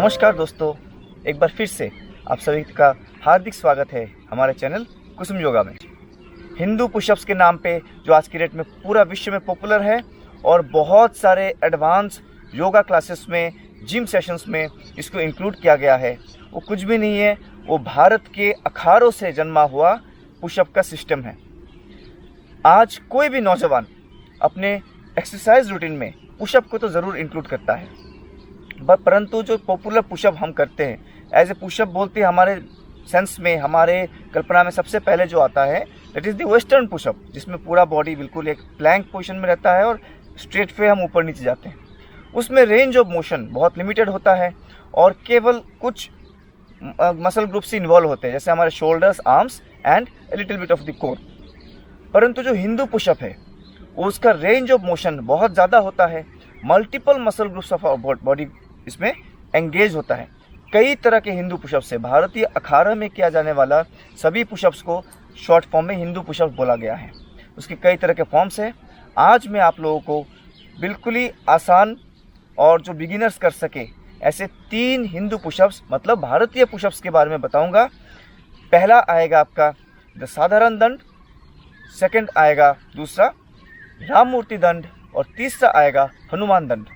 नमस्कार दोस्तों, एक बार फिर से आप सभी का हार्दिक स्वागत है हमारे चैनल कुसुम योगा में। हिंदू पुशअप्स के नाम पे जो आज की डेट में पूरा विश्व में पॉपुलर है और बहुत सारे एडवांस योगा क्लासेस में, जिम सेशंस में इसको इंक्लूड किया गया है। वो कुछ भी नहीं है, वो भारत के अखाड़ों से जन्मा हुआ पुशअप का सिस्टम है। आज कोई भी नौजवान अपने एक्सरसाइज रूटीन में पुशअप को तो ज़रूर इंक्लूड करता है, परंतु जो पॉपुलर पुशअप हम करते हैं, एज ए पुशअप बोलते हैं हमारे सेंस में, हमारे कल्पना में सबसे पहले जो आता है that is the western pushup, जिसमें पूरा बॉडी बिल्कुल एक प्लैंक पोजीशन में रहता है और स्ट्रेट पे हम ऊपर नीचे जाते हैं। उसमें रेंज ऑफ मोशन बहुत लिमिटेड होता है और केवल कुछ मसल ग्रुप्स इन्वॉल्व होते हैं, जैसे हमारे shoulders, arms and a little bit of the core. परंतु जो हिंदू पुशअप है उसका रेंज ऑफ मोशन बहुत ज़्यादा होता है, multiple muscle groups of body इसमें एंगेज होता है। कई तरह के हिंदू पुशअप्स है। भारतीय अखाड़ा में किया जाने वाला सभी पुशअप्स को शॉर्ट फॉर्म में हिंदू पुशअप्स बोला गया है। उसके कई तरह के फॉर्म्स हैं। आज मैं आप लोगों को बिल्कुल ही आसान और जो बिगिनर्स कर सके ऐसे 3 हिंदू पुशअप्स, मतलब भारतीय पुशअप्स के बारे में बताऊंगा। पहला आएगा आपका द साधारण दंड, सेकंड आएगा दूसरा राम मूर्ति दंड और तीसरा आएगा हनुमान दंड।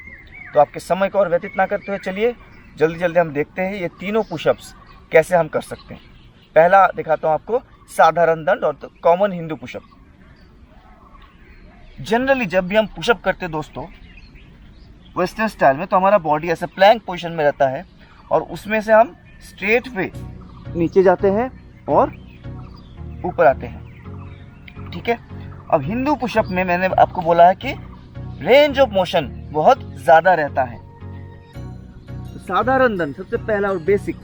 तो आपके समय को और व्यतीत ना करते हुए चलिए जल्दी जल्दी हम देखते हैं ये तीनों पुशअप्स कैसे हम कर सकते हैं। पहला दिखाता हूँ आपको साधारण दंड और तो कॉमन हिंदू पुशअप। जनरली जब भी हम पुशअप करते हैं दोस्तों वेस्टर्न स्टाइल में, तो हमारा बॉडी ऐसे प्लैंक पोजीशन में रहता है और उसमें से हम स्ट्रेट पे नीचे जाते हैं और ऊपर आते हैं। ठीक है, अब हिंदू पुशअप में मैंने आपको बोला है कि रेंज ऑफ मोशन बहुत ज़्यादा रहता है। तो साधारण दंड सबसे पहला और बेसिक,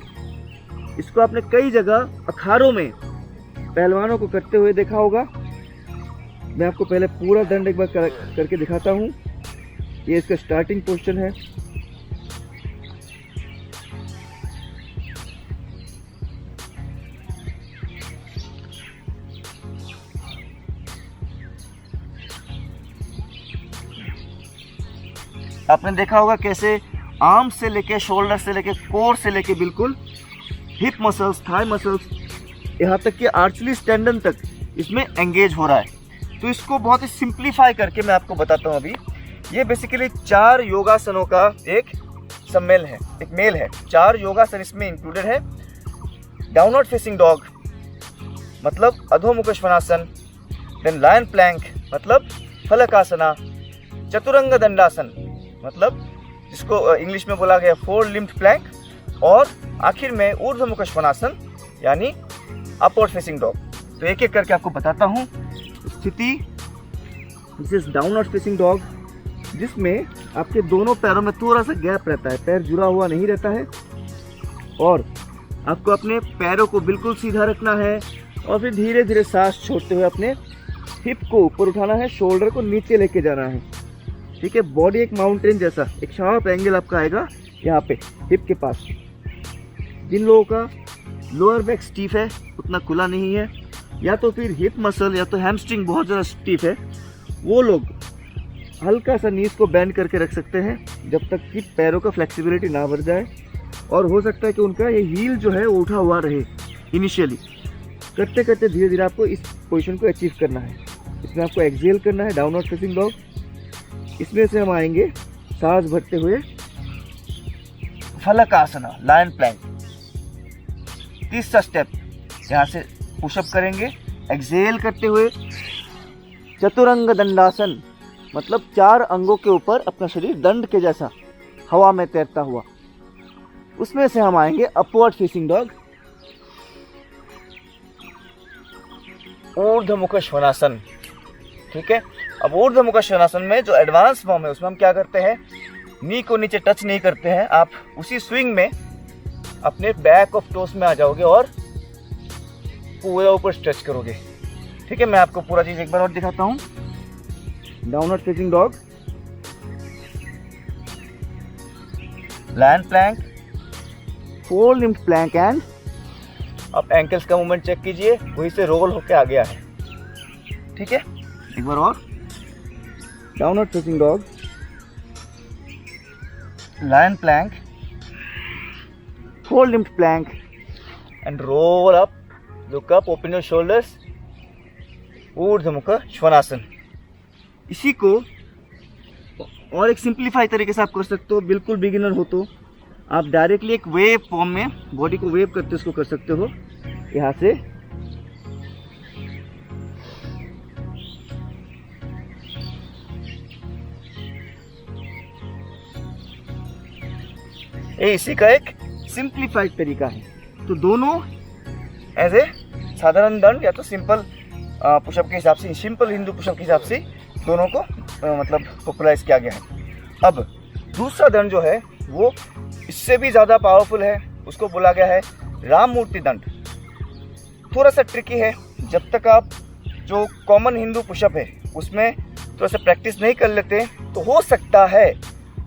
इसको आपने कई जगह अखाड़ों में पहलवानों को करते हुए देखा होगा। मैं आपको पहले पूरा दंड एक बार करके दिखाता हूँ। ये इसका स्टार्टिंग पोजीशन है। आपने देखा होगा कैसे आर्म से लेके, शोल्डर से लेके, कोर से लेके बिल्कुल हिप मसल्स, थाई मसल्स, यहाँ तक कि आर्चलीज टेंडन तक इसमें एंगेज हो रहा है। तो इसको बहुत ही सिंप्लीफाई करके मैं आपको बताता हूँ। अभी ये बेसिकली 4 योगासनों का एक सम्मेलन है, एक मेल है। 4 योगासन इसमें इंक्लूडेड है। डाउनवर्ड फेसिंग डॉग मतलब अधोमुख श्वानासन, देन लायन प्लैंक मतलब फलकासना, चतुरंग दंडासन मतलब जिसको इंग्लिश में बोला गया 4 लिम्ब प्लैंक, और आखिर में ऊर्ध्वमुख श्वानासन यानी अपवर्ड फेसिंग डॉग। तो एक एक करके आपको बताता हूँ स्थिति। This is downward facing dog, जिसमें आपके दोनों पैरों में थोड़ा सा गैप रहता है, पैर जुड़ा हुआ नहीं रहता है, और आपको अपने पैरों को बिल्कुल सीधा रखना है और फिर धीरे धीरे सांस छोड़ते हुए अपने हिप को ऊपर उठाना है, शोल्डर को नीचे लेके जाना है। ठीक है, बॉडी एक माउंटेन जैसा एक शार्प एंगल आपका आएगा यहाँ पे हिप के पास। जिन लोगों का लोअर बैक स्टीफ है, उतना खुला नहीं है, या तो फिर हिप मसल या तो हैमस्ट्रिंग बहुत ज़्यादा स्टीफ है, वो लोग हल्का सा नीज को बेंड करके रख सकते हैं जब तक कि पैरों का फ्लेक्सिबिलिटी ना बढ़ जाए। और हो सकता है कि उनका ये हील जो है वो उठा हुआ रहे इनिशियली। करते करते धीरे धीरे आपको इस पोजीशन को अचीव करना है। इसमें आपको एक्सहेल करना है, डाउनवर्ड फेसिंग डॉग। इसमें से हम आएंगे सांस भरते हुए फलकासना, लायन प्लैंक। तीसरा स्टेप यहाँ से पुशअप करेंगे एक्सहेल करते हुए चतुरंग दंडासन, मतलब 4 अंगों के ऊपर अपना शरीर दंड के जैसा हवा में तैरता हुआ। उसमें से हम आएंगे अपवर्ड फेसिंग डॉग, ऊर्ध्वमुख श्वानासन। ठीक है, अब ऊर्ध्वमुख श्वानासन में जो एडवांस फॉर्म है उसमें हम क्या करते हैं, नी को नीचे टच नहीं करते हैं। आप उसी स्विंग में अपने बैक ऑफ टोस में आ जाओगे और पूरा ऊपर स्ट्रेच करोगे। ठीक है, मैं आपको पूरा चीज एक बार और दिखाता हूँ। Downward facing dog, lion plank, 4 limb plank and आप एंकल्स का मूवमेंट चेक कीजिए, वहीं से रोल होके आ गया है। ठीक है, एक बार और downward facing dog, lion plank, 4 limbed plank and roll up, look up, open your shoulders, ऊर्ध्व मुख श्वानासन। इसी को और एक सिंप्लीफाई तरीके से आप कर सकते हो। बिल्कुल बिगिनर हो तो आप डायरेक्टली एक वेव फॉर्म में बॉडी को वेव करते उसको कर सकते हो। यहाँ से ये इसी का एक सिंप्लीफाइड तरीका है। तो दोनों एज ए साधारण दंड या तो सिंपल पुशअप के हिसाब से, सिंपल हिंदू पुशअप के हिसाब से दोनों को मतलब पॉपुलराइज किया गया है। अब दूसरा दंड जो है वो इससे भी ज़्यादा पावरफुल है, उसको बोला गया है राम मूर्ति दंड। थोड़ा सा ट्रिकी है, जब तक आप जो कॉमन हिंदू पुशअप है उसमें थोड़ा सा प्रैक्टिस नहीं कर लेते तो हो सकता है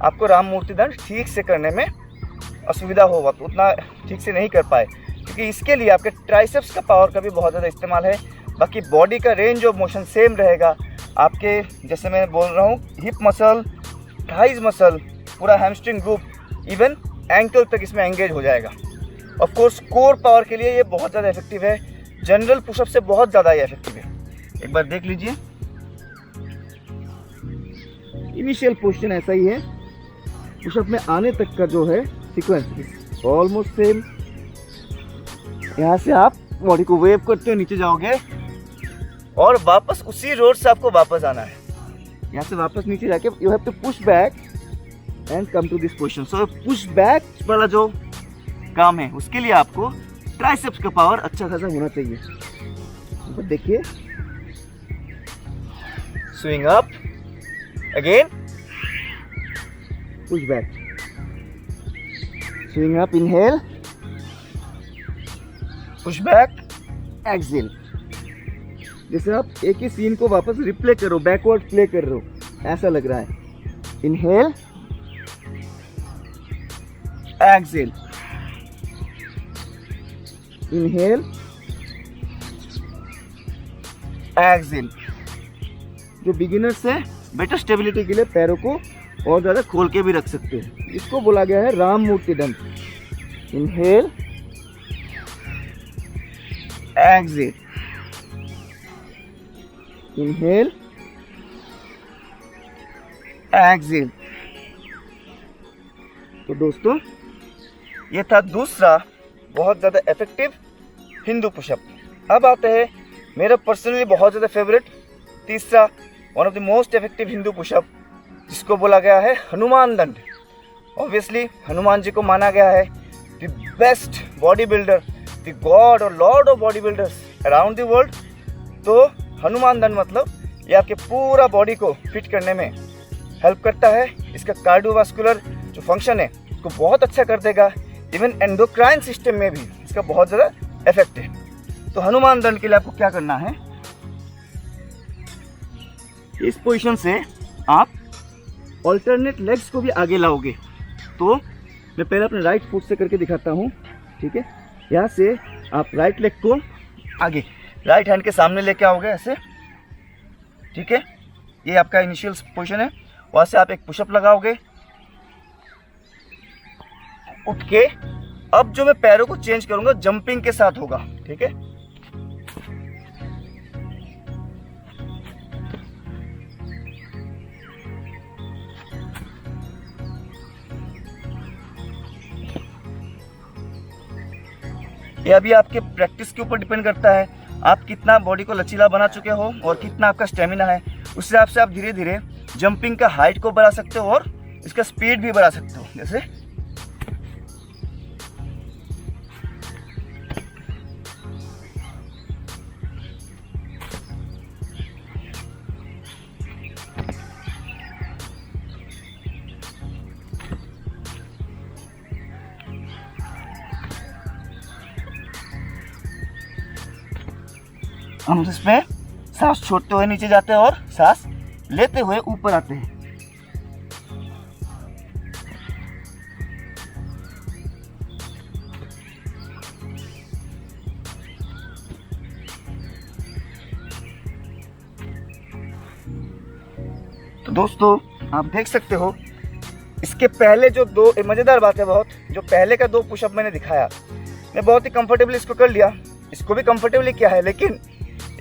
आपको राम मूर्ति दंड ठीक से करने में असुविधा होगा, तो उतना ठीक से नहीं कर पाए, क्योंकि इसके लिए आपके ट्राइसेप्स का पावर का भी बहुत ज़्यादा इस्तेमाल है। बाकी बॉडी का रेंज ऑफ मोशन सेम रहेगा आपके, जैसे मैं बोल रहा हूँ हिप मसल, थाइज मसल, पूरा हैमस्ट्रिंग ग्रुप, इवन एंकल तक इसमें एंगेज हो जाएगा। ऑफ कोर्स कोर पावर के लिए ये बहुत ज़्यादा इफेक्टिव है, जनरल पुशअप से बहुत ज़्यादा ये इफेक्टिव है। एक बार देख लीजिए, इनिशियल पोजीशन ऐसा ही है, पुशअप में आने तक का जो है सीक्वेंस ऑलमोस्ट सेम। यहाँ से आप बॉडी को वेव करते हो, नीचे जाओगे और वापस उसी रोड से आपको वापस आना है। यहाँ से वापस नीचे जाके you have to push back and come to this position. So push back वाला जो काम है उसके लिए आपको ट्राइसेप्स का पावर अच्छा खासा होना चाहिए। तो देखिए, swing up again, push back, swing up, inhale, push back, exhale. जैसे आप एक ही सीन को वापस रिप्ले करो, बैकवर्ड प्ले कर रहे हो, ऐसा लग रहा है। Inhale, exhale, inhale, exhale. जो बिगिनर्स है बेटर स्टेबिलिटी के लिए पैरों को और ज़्यादा खोल के भी रख सकते हैं। इसको बोला गया है राम मूर्ति दंड। Inhale, exhale, inhale, exhale. तो दोस्तों ये था दूसरा बहुत ज़्यादा इफेक्टिव हिंदू पुशअप। अब आते हैं मेरा पर्सनली बहुत ज़्यादा फेवरेट तीसरा one of the most effective Hindu pushup, जिसको बोला गया है हनुमान दंड। ऑब्वियसली हनुमान जी को माना गया है the best body builder, the god or lord of body builders around the world. तो हनुमान दंड मतलब ये आपके पूरा बॉडी को फिट करने में हेल्प करता है। इसका कार्डियोवास्कुलर जो फंक्शन है उसको बहुत अच्छा कर देगा, इवन एंडोक्राइन सिस्टम में भी इसका बहुत ज़्यादा इफेक्ट है। तो हनुमान दंड के लिए आपको क्या करना है, इस पोजीशन से आप ऑल्टरनेट लेग्स को भी आगे लाओगे। तो मैं पहले अपने राइट फुट से करके दिखाता हूँ, ठीक है। यहाँ से आप राइट लेग को आगे राइट हैंड के सामने लेके आओगे ऐसे, ठीक है। ये आपका इनिशियल पोजीशन है। वहाँ से आप एक पुशअप लगाओगे, उठ के अब जो मैं पैरों को चेंज करूंगा जंपिंग के साथ होगा, ठीक है। ये अभी आपके प्रैक्टिस के ऊपर डिपेंड करता है, आप कितना बॉडी को लचीला बना चुके हो और कितना आपका स्टेमिना है। उस हिसाब से आप धीरे धीरे जंपिंग का हाइट को बढ़ा सकते हो और इसका स्पीड भी बढ़ा सकते हो। जैसे हम इसमें सांस छोड़ते हुए नीचे जाते हैं और सांस लेते हुए ऊपर आते हैं। तो दोस्तों आप देख सकते हो, इसके पहले जो दो मज़ेदार बात है बहुत जो पहले का 2 पुशअप मैंने दिखाया, मैं बहुत ही कंफर्टेबली इसको कर लिया, इसको भी कंफर्टेबली किया है, लेकिन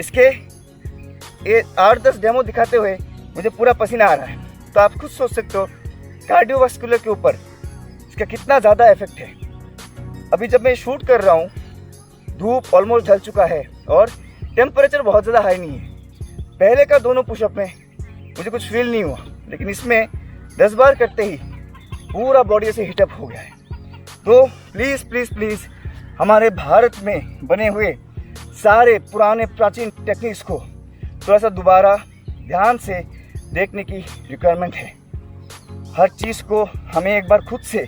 इसके 8-10 डेमो दिखाते हुए मुझे पूरा पसीना आ रहा है। तो आप खुद सोच सकते हो कार्डियोवास्कुलर के ऊपर इसका कितना ज़्यादा इफेक्ट है। अभी जब मैं शूट कर रहा हूँ, धूप ऑलमोस्ट ढल चुका है और टेम्परेचर बहुत ज़्यादा हाई नहीं है। पहले का दोनों पुशअप में मुझे कुछ फील नहीं हुआ, लेकिन इसमें 10 बार करते ही पूरा बॉडी ऐसे हीटअप हो गया है। तो प्लीज़ प्लीज़ प्लीज़ हमारे भारत में बने हुए सारे पुराने प्राचीन टेक्निक्स को थोड़ा सा दोबारा ध्यान से देखने की रिक्वायरमेंट है। हर चीज़ को हमें एक बार खुद से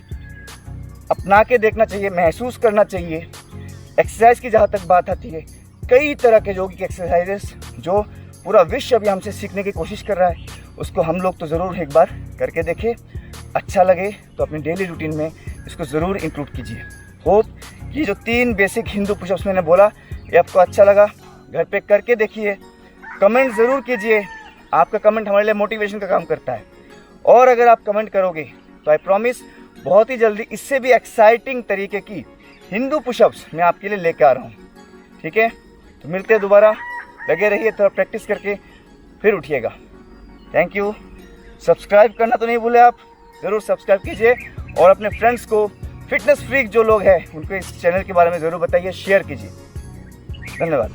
अपना के देखना चाहिए, महसूस करना चाहिए। एक्सरसाइज की जहाँ तक बात आती है, कई तरह के योगिक एक्सरसाइजेस जो पूरा विश्व अभी हमसे सीखने की कोशिश कर रहा है, उसको हम लोग तो ज़रूर एक बार करके देखें। अच्छा लगे तो अपनी डेली रूटीन में इसको ज़रूर इंक्लूड कीजिए। होप ये जो 3 बेसिक हिंदू पुशअप्स मैंने बोला, ये आपको अच्छा लगा। घर पे करके देखिए, कमेंट ज़रूर कीजिए। आपका कमेंट हमारे लिए मोटिवेशन का काम करता है। और अगर आप कमेंट करोगे तो आई प्रॉमिस बहुत ही जल्दी इससे भी एक्साइटिंग तरीके की हिंदू पुशअप्स मैं आपके लिए लेकर आ रहा हूँ। ठीक है, तो मिलते हैं दोबारा। लगे रहिए, थोड़ा प्रैक्टिस करके फिर उठिएगा। Thank you. सब्सक्राइब करना तो नहीं भूले, आप ज़रूर सब्सक्राइब कीजिए और अपने फ्रेंड्स को, फिटनेस फ्रीक जो लोग हैं, उनको इस चैनल के बारे में ज़रूर बताइए, शेयर कीजिए। धन्यवाद।